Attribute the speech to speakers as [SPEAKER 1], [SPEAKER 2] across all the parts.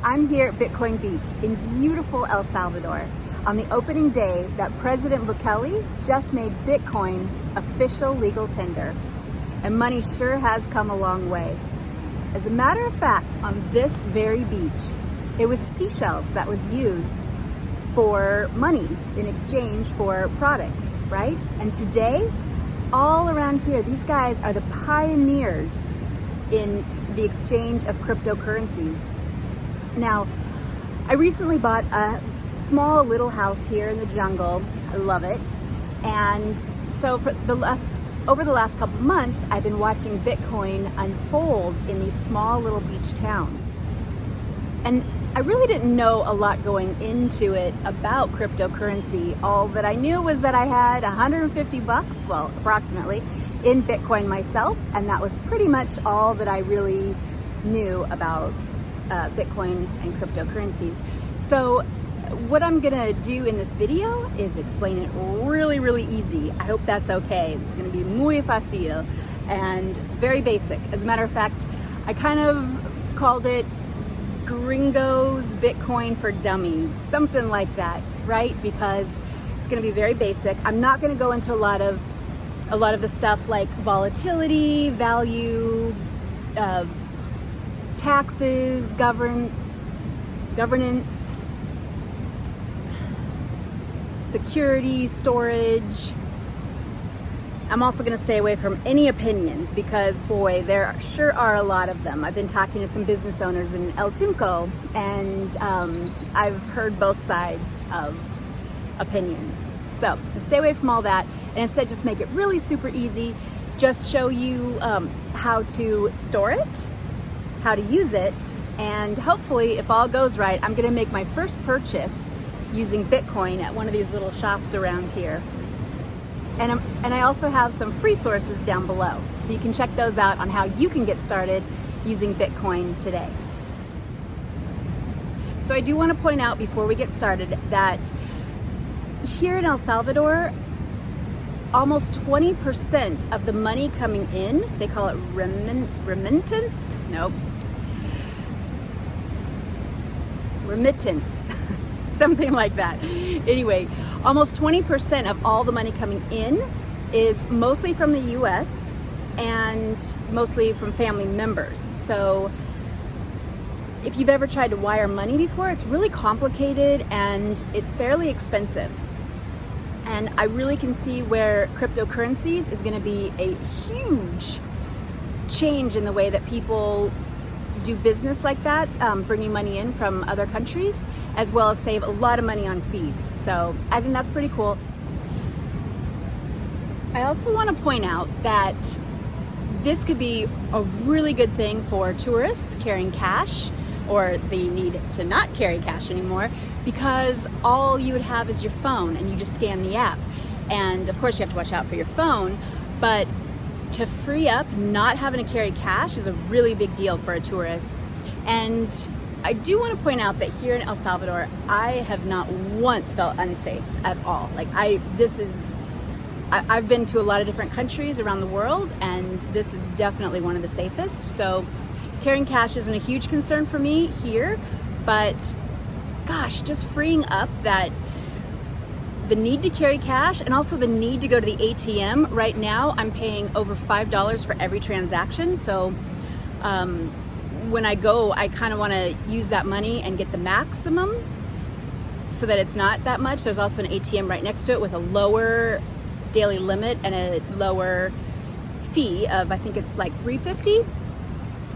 [SPEAKER 1] I'm here at Bitcoin Beach in beautiful El Salvador on the opening day that President Bukele just made Bitcoin official legal tender. And money sure has come a long way. As a matter of fact, on this very beach, it was seashells that was used for money in exchange for products, right? And today, all around here, these guys are the pioneers in the exchange of cryptocurrencies. Now, I recently bought a small little house here in the jungle. I love it. And so over the last couple of months, I've been watching Bitcoin unfold in these small little beach towns. And I really didn't know a lot going into it about cryptocurrency. All that I knew was that I had 150 bucks, well, approximately, in Bitcoin myself. And that was pretty much all that I really knew about Bitcoin and cryptocurrencies. So what I'm gonna do in this video is explain it really easy. I hope that's okay. It's gonna be muy fácil and very basic. As a matter of fact, I kind of called it Gringos Bitcoin for Dummies, something like that, right? Because it's gonna be very basic. I'm not gonna go into a lot of the stuff like volatility, value, taxes, governance, security, storage. I'm also going to stay away from any opinions because, boy, there sure are a lot of them. I've been talking to some business owners in El Tunco, and I've heard both sides of opinions. So stay away from all that, and instead just make it really super easy. Just show you how to store it, how to use it, and hopefully, if all goes right, I'm going to make my first purchase using Bitcoin at one of these little shops around here. And I also have some free sources down below, so you can check those out on how you can get started using Bitcoin today. So I do want to point out before we get started that here in El Salvador, almost 20% of the money coming in, they call it remittance? Nope. Remittance, something like that. Anyway, almost 20% of all the money coming in is mostly from the US and mostly from family members. So if you've ever tried to wire money before, it's really complicated and it's fairly expensive. And I really can see where cryptocurrencies is going to be a huge change in the way that people do business like that, bringing money in from other countries, as well as save a lot of money on fees. So I think that's pretty cool. I also want to point out that this could be a really good thing for tourists carrying cash, or the need to not carry cash anymore, because all you would have is your phone and you just scan the app. And of course you have to watch out for your phone, but to free up not having to carry cash is a really big deal for a tourist. And I do want to point out that here in El Salvador, I have not once felt unsafe at all. Like I've been to a lot of different countries around the world, and this is definitely one of the safest. So carrying cash isn't a huge concern for me here, but gosh, just freeing up the need to carry cash and also the need to go to the ATM. Right now, I'm paying over $5 for every transaction. So when I go, I kind of want to use that money and get the maximum so that it's not that much. There's also an ATM right next to it with a lower daily limit and a lower fee of, I think it's like $3.50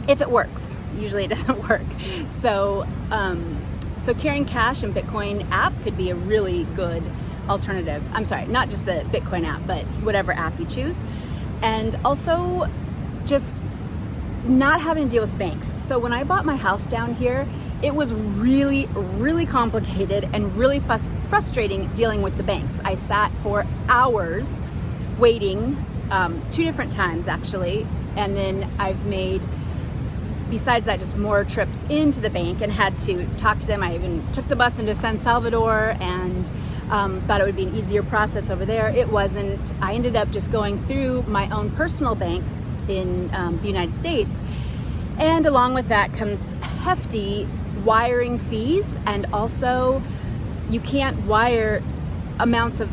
[SPEAKER 1] if it works. Usually it doesn't work. So carrying cash and Bitcoin app could be a really good alternative. I'm sorry, not just the Bitcoin app, but whatever app you choose. And also just not having to deal with banks. So when I bought my house down here, it was really complicated and really frustrating dealing with the banks. I sat for hours waiting, 2 different times actually, and then I've made, besides that, just more trips into the bank and had to talk to them. I even took the bus into San Salvador and thought it would be an easier process over there. It wasn't. I ended up just going through my own personal bank in the United States, and along with that comes hefty wiring fees, and also you can't wire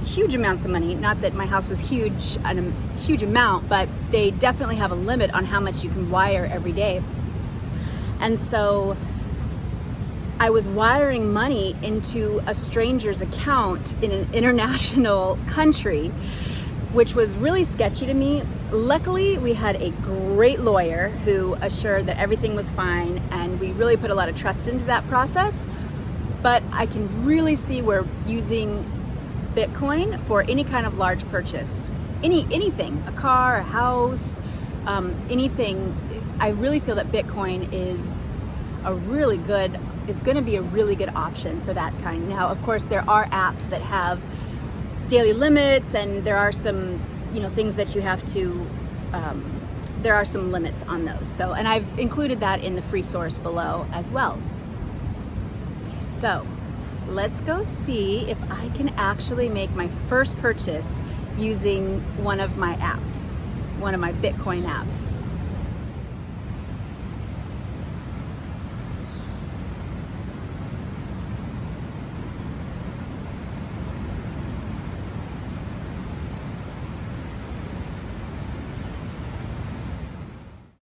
[SPEAKER 1] huge amounts of money. Not that my house was huge, a huge amount, but they definitely have a limit on how much you can wire every day. And so I was wiring money into a stranger's account in an international country, which was really sketchy to me. Luckily, we had a great lawyer who assured that everything was fine, and we really put a lot of trust into that process. But I can really see where using Bitcoin for any kind of large purchase, anything, a car, a house, anything, I really feel that Bitcoin is going to be a really good option for that kind. Now, of course, there are apps that have daily limits, and there are some, things that you have to, there are some limits on those. So, and I've included that in the free source below as well. So let's go see if I can actually make my first purchase using one of my apps, one of my Bitcoin apps.